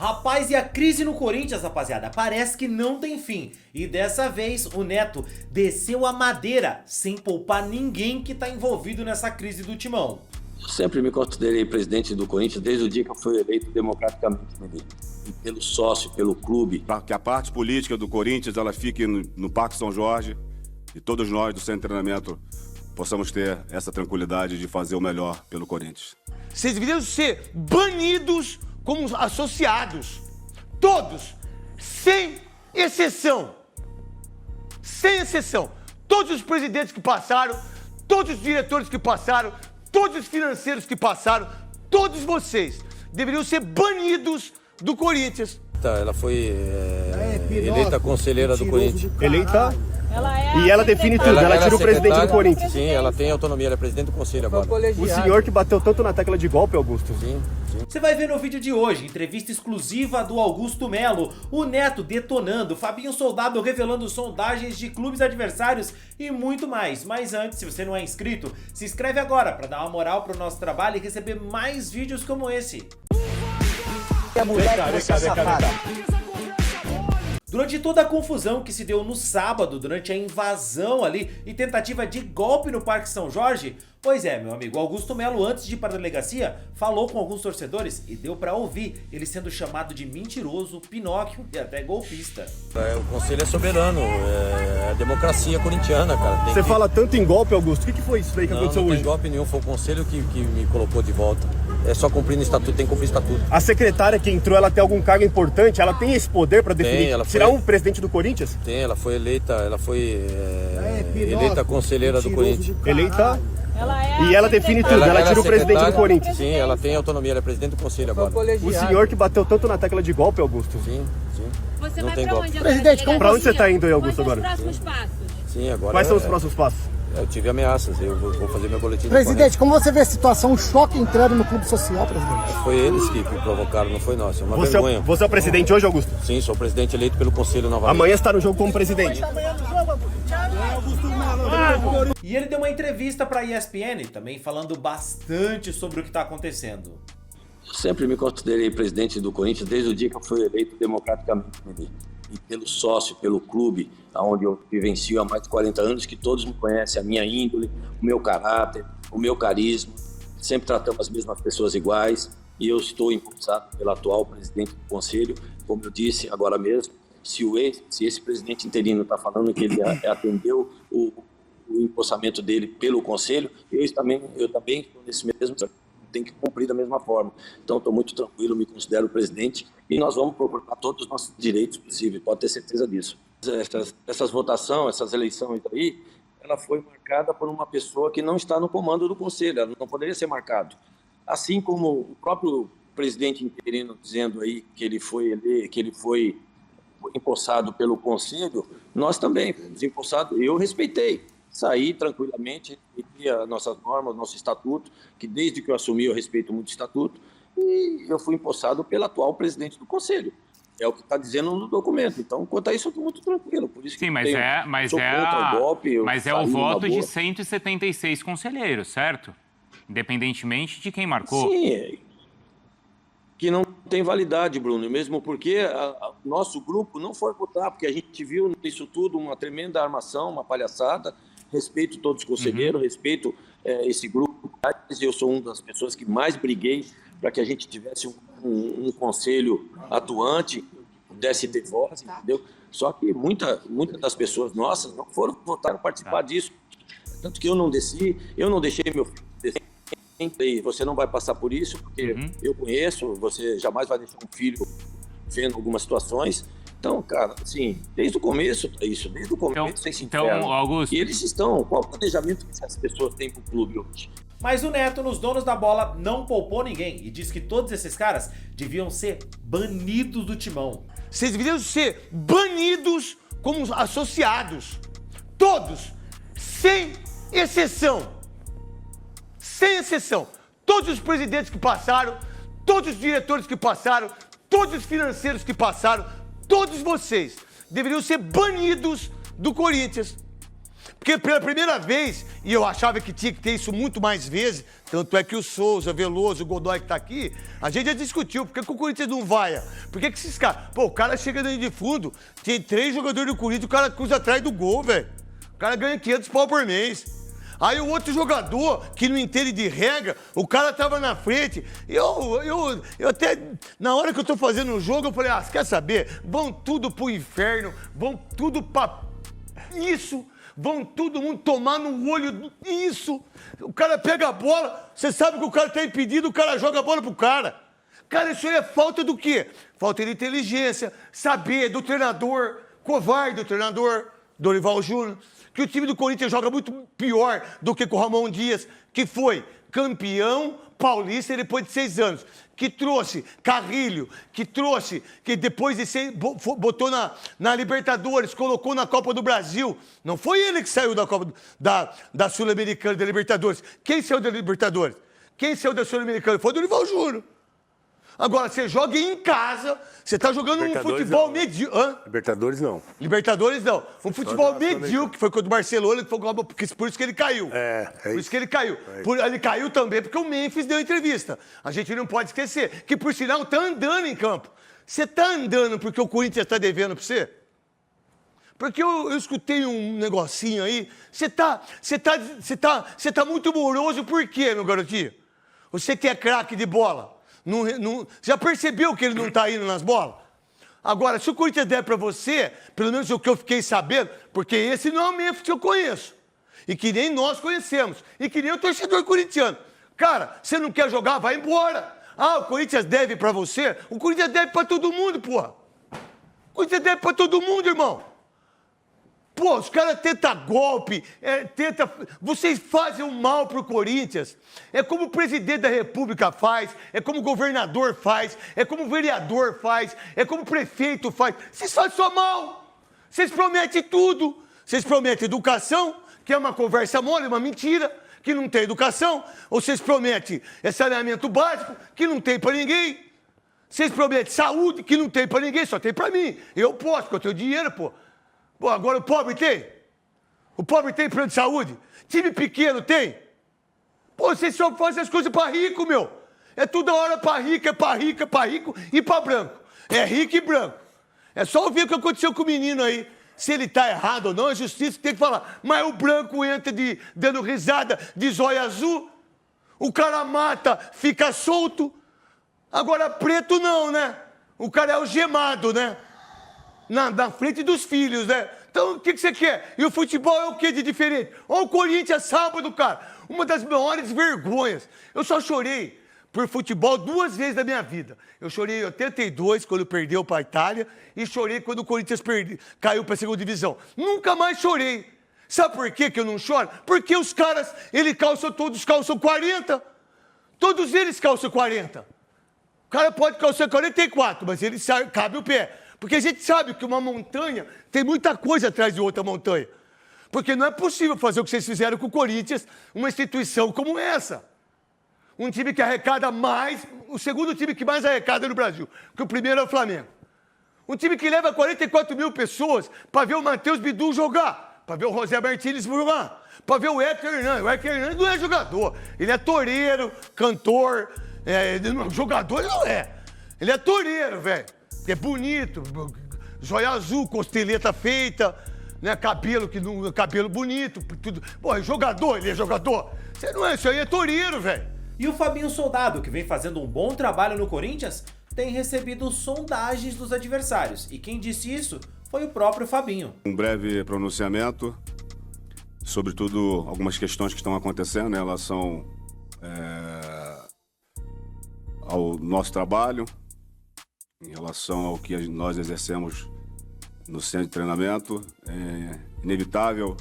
Rapaz, e a crise no Corinthians, rapaziada, parece que não tem fim. E dessa vez o Neto desceu a madeira sem poupar ninguém que tá envolvido nessa crise do Timão. Eu sempre me considerei presidente do Corinthians desde o dia que eu fui eleito democraticamente pelo sócio, pelo clube. Para que a parte política do Corinthians ela fique no Parque São Jorge e todos nós do centro de treinamento possamos ter essa tranquilidade de fazer o melhor pelo Corinthians. Vocês deveriam ser banidos como associados. Todos, sem exceção. Sem exceção. Todos os presidentes que passaram, todos os diretores que passaram, todos os financeiros que passaram, todos vocês deveriam ser banidos do Corinthians. Ela foi eleita conselheira do Corinthians. Eleita? E ela define tudo, ela tira o presidente do Corinthians. Sim, ela tem autonomia, ela é presidente do conselho agora. O senhor que bateu tanto na tecla de golpe, Augusto. Sim. Você vai ver no vídeo de hoje, entrevista exclusiva do Augusto Melo, o Neto detonando, Fabinho Soldado revelando sondagens de clubes adversários e muito mais. Mas antes, se você não é inscrito, se inscreve agora para dar uma moral pro nosso trabalho e receber mais vídeos como esse. Durante toda a confusão que se deu no sábado, durante a invasão ali e tentativa de golpe no Parque São Jorge, pois é, meu amigo Augusto Melo, antes de ir para a delegacia, falou com alguns torcedores e deu pra ouvir ele sendo chamado de mentiroso, Pinóquio e até golpista. O conselho é soberano, é a democracia corintiana, cara. Você fala tanto em golpe, Augusto, o que foi isso aí que aconteceu hoje? Não tem golpe nenhum, foi o conselho que me colocou de volta. É só cumprir no estatuto, tem que cumprir o estatuto. A secretária que entrou, ela tem algum cargo importante? Ela tem esse poder para definir, tirar um presidente do Corinthians? Tem, ela foi eleita, eleita conselheira do Corinthians. Eleita? E ela define tudo, ela tira o presidente do Corinthians. Sim, ela tem autonomia, ela é presidente do conselho agora. O senhor que bateu tanto na tecla de golpe, Augusto. Sim. Você não vai tem pra golpe. onde agora? Presidente, pra onde você tá indo aí, Augusto, agora? Quais são os próximos passos? Sim, agora. Quais são os próximos passos? Eu tive ameaças, eu vou fazer meu boletim. Presidente, como você vê a situação, um choque entrando no clube social, presidente? Foi eles que provocaram, não foi nós, é uma vergonha. Você é o presidente hoje, Augusto? Sim, sou o presidente eleito pelo conselho novamente. Amanhã está no jogo como presidente. E ele deu uma entrevista pra ESPN, também falando bastante sobre o que tá acontecendo. Eu sempre me considerei presidente do Corinthians desde o dia que eu fui eleito democraticamente e pelo sócio, pelo clube, onde eu vivencio há mais de 40 anos, que todos me conhecem, a minha índole, o meu caráter, o meu carisma. Sempre tratamos as mesmas pessoas iguais e eu estou impulsado pelo atual presidente do conselho. Como eu disse agora mesmo, se esse presidente interino está falando que ele atendeu o empossamento dele pelo conselho, eu também estou nesse mesmo, tem que cumprir da mesma forma. Então estou muito tranquilo, me considero presidente e nós vamos procurar todos os nossos direitos possíveis, pode ter certeza disso. Essas votações, essas eleições aí, ela foi marcada por uma pessoa que não está no comando do conselho, ela não poderia ser marcado. Assim como o próprio presidente interino dizendo aí que ele foi empossado pelo conselho, nós também fomos empossados, eu respeitei. Saí tranquilamente, respeitei as nossas normas, nosso estatuto, que desde que eu assumi eu respeito muito o estatuto, e eu fui empossado pelo atual presidente do conselho. É o que está dizendo no documento. Então, quanto a isso, eu estou muito tranquilo. Por isso que mas é o voto de 176 conselheiros, certo? Independentemente de quem marcou. Sim, que não tem validade, Bruno, mesmo porque o nosso grupo não foi votar, porque a gente viu nisso tudo uma tremenda armação, uma palhaçada. Respeito todos os conselheiros, respeito esse grupo. Eu sou uma das pessoas que mais briguei para que a gente tivesse um conselho atuante, pudesse ter voz, entendeu? Só que muitas das pessoas nossas não foram votar, participar disso. Tanto que eu não desci, eu não deixei meu filho descer. Você não vai passar por isso, porque eu conheço, você jamais vai deixar um filho vendo algumas situações. Então, cara, assim, desde o começo, desde o começo, sem se Augusto, e eles estão, qual o planejamento que essas pessoas têm para o clube hoje? Mas o Neto, nos donos da bola, não poupou ninguém e diz que todos esses caras deviam ser banidos do Timão. Vocês deveriam ser banidos como associados. Todos, sem exceção. Sem exceção. Todos os presidentes que passaram, todos os diretores que passaram, todos os financeiros que passaram, todos vocês deveriam ser banidos do Corinthians. Porque pela primeira vez, e eu achava que tinha que ter isso muito mais vezes, tanto é que o Souza, Veloso, o Godoy que tá aqui, a gente já discutiu, por que o Corinthians não vai? Por que esses caras... Pô, o cara chega dentro de fundo, tem 3 jogadores do Corinthians, o cara cruza atrás do gol, velho. O cara ganha 500 pau por mês. Aí o outro jogador, que não entende de regra, o cara tava na frente. Eu até, na hora que eu tô fazendo o jogo, eu falei, você quer saber? Vão tudo pro inferno, vão tudo pra... Isso... Vão todo mundo tomar no olho isso. O cara pega a bola, você sabe que o cara tá impedido, o cara joga a bola pro cara. Cara, isso aí é falta do quê? Falta de inteligência, saber do treinador, covarde do treinador, Dorival Júnior, que o time do Corinthians joga muito pior do que com o Ramon Dias, que foi campeão paulista depois de 6 anos, que trouxe Carrilho, que depois de ser, botou na Libertadores, colocou na Copa do Brasil. Não foi ele que saiu da Copa da Sul-Americana, da Libertadores. Quem saiu da Libertadores? Quem saiu da Sul-Americana? Foi o Dorival Júnior. Agora, você joga em casa, você tá jogando um futebol medíocre. Libertadores não. Libertadores não. Um futebol medíocre, que foi contra o Barcelona, que foi por isso que ele caiu. Por isso que ele caiu. Ele caiu também porque o Memphis deu entrevista. A gente não pode esquecer que, por sinal, tá andando em campo. Você tá andando porque o Corinthians tá devendo pra você? Porque eu escutei um negocinho aí. Você tá muito moroso por quê, meu garotinho? Você que é craque de bola. Já percebeu que ele não tá indo nas bolas? Agora, se o Corinthians der pra você, pelo menos o que eu fiquei sabendo, porque esse não é o Memphis que eu conheço. E que nem nós conhecemos. E que nem o torcedor corintiano. Cara, você não quer jogar? Vai embora. O Corinthians deve pra você? O Corinthians deve pra todo mundo, porra. O Corinthians deve pra todo mundo, irmão. Pô, os caras tentam golpe, vocês fazem um mal pro Corinthians. É como o presidente da República faz, é como o governador faz, é como o vereador faz, é como o prefeito faz. Vocês fazem só mal. Vocês prometem tudo. Vocês prometem educação, que é uma conversa mole, uma mentira, que não tem educação. Ou vocês prometem saneamento básico, que não tem pra ninguém. Vocês prometem saúde, que não tem pra ninguém, só tem pra mim. Eu posso, porque eu tenho dinheiro, pô. Pô, agora o pobre tem? O pobre tem plano de saúde? Time pequeno tem? Pô, vocês só fazem as coisas pra rico, meu. É toda hora pra rico, é pra rico, é pra rico e pra branco. É rico e branco. É só ouvir o que aconteceu com o menino aí. Se ele tá errado ou não, a justiça tem que falar. Mas o branco entra dando risada de zóio azul. O cara mata, fica solto. Agora preto não, né? O cara é algemado, né? Na frente dos filhos, né? Então, o que você quer? E o futebol é o que de diferente? Olha o Corinthians sábado, cara. Uma das maiores vergonhas. Eu só chorei por futebol 2 vezes na minha vida. Eu chorei em 82, quando perdeu para a Itália, e chorei quando o Corinthians caiu para a 2ª divisão. Nunca mais chorei. Sabe por que eu não choro? Porque os caras, todos calçam 40. Todos eles calçam 40. O cara pode calçar 44, mas ele cabe o pé. Porque a gente sabe que uma montanha tem muita coisa atrás de outra montanha. Porque não é possível fazer o que vocês fizeram com o Corinthians, uma instituição como essa. Um time que arrecada mais, o segundo time que mais arrecada no Brasil, que o primeiro é o Flamengo. Um time que leva 44 mil pessoas para ver o Matheus Bidu jogar, para ver o José Martínez jogar, para ver o Héctor Hernandes. O Héctor Hernandes não é jogador, ele é toureiro, cantor, jogador ele não é. Ele é toureiro, velho. É bonito, joia azul, costeleta feita, né? Cabelo bonito, tudo. Pô, é jogador, ele é jogador. Você não é, isso aí é toureiro, velho. E o Fabinho Soldado, que vem fazendo um bom trabalho no Corinthians, tem recebido sondagens dos adversários. E quem disse isso foi o próprio Fabinho. Um breve pronunciamento, sobretudo algumas questões que estão acontecendo em relação ao nosso trabalho, em relação ao que nós exercemos no centro de treinamento. É inevitável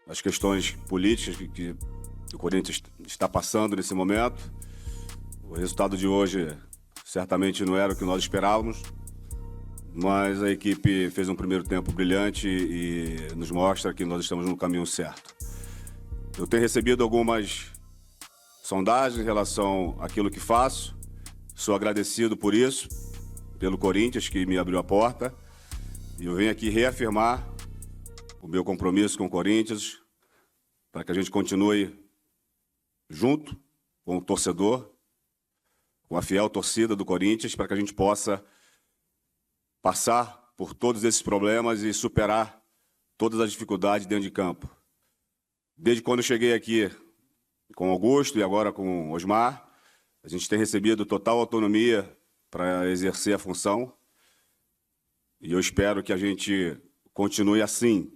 as questões políticas que o Corinthians está passando nesse momento. O resultado de hoje certamente não era o que nós esperávamos, mas a equipe fez um primeiro tempo brilhante e nos mostra que nós estamos no caminho certo. Eu tenho recebido algumas sondagens em relação àquilo que faço. Sou agradecido por isso, pelo Corinthians, que me abriu a porta. E eu venho aqui reafirmar o meu compromisso com o Corinthians, para que a gente continue junto com o torcedor, com a fiel torcida do Corinthians, para que a gente possa passar por todos esses problemas e superar todas as dificuldades dentro de campo. Desde quando eu cheguei aqui com Augusto e agora com Osmar, a gente tem recebido total autonomia para exercer a função e eu espero que a gente continue assim,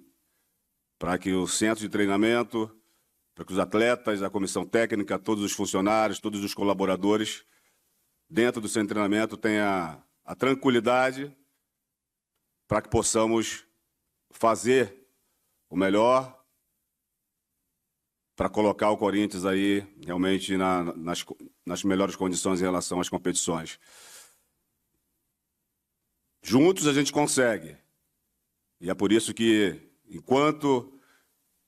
para que o centro de treinamento, para que os atletas, a comissão técnica, todos os funcionários, todos os colaboradores dentro do centro de treinamento tenham a tranquilidade para que possamos fazer o melhor para colocar o Corinthians aí realmente nas melhores condições em relação às competições. Juntos a gente consegue. E é por isso que, enquanto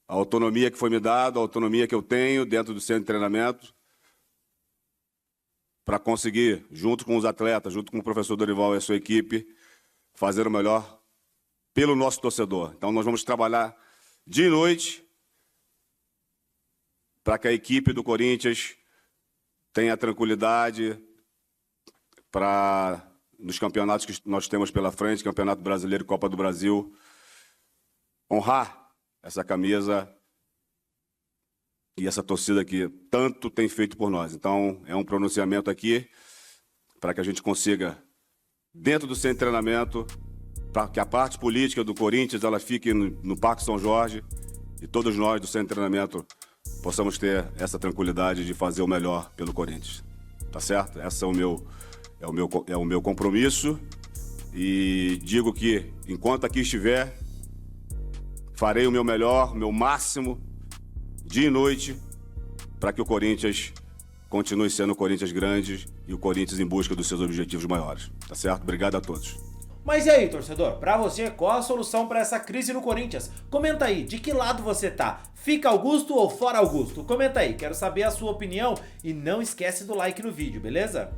a autonomia que foi me dada, a autonomia que eu tenho dentro do centro de treinamento, para conseguir, junto com os atletas, junto com o professor Dorival e a sua equipe, fazer o melhor pelo nosso torcedor. Então nós vamos trabalhar dia e noite para que a equipe do Corinthians tenha tranquilidade para, nos campeonatos que nós temos pela frente, Campeonato Brasileiro e Copa do Brasil, honrar essa camisa e essa torcida que tanto tem feito por nós. Então, é um pronunciamento aqui para que a gente consiga, dentro do centro de treinamento, para que a parte política do Corinthians ela fique no Parque São Jorge e todos nós do centro de treinamento possamos ter essa tranquilidade de fazer o melhor pelo Corinthians. Tá certo? Esse é o meu compromisso e digo que, enquanto aqui estiver, farei o meu melhor, o meu máximo, dia e noite, para que o Corinthians continue sendo o Corinthians grande e o Corinthians em busca dos seus objetivos maiores. Tá certo? Obrigado a todos. Mas e aí, torcedor? Pra você, qual a solução pra essa crise no Corinthians? Comenta aí, de que lado você tá? Fica Augusto ou fora Augusto? Comenta aí, quero saber a sua opinião e não esquece do like no vídeo, beleza?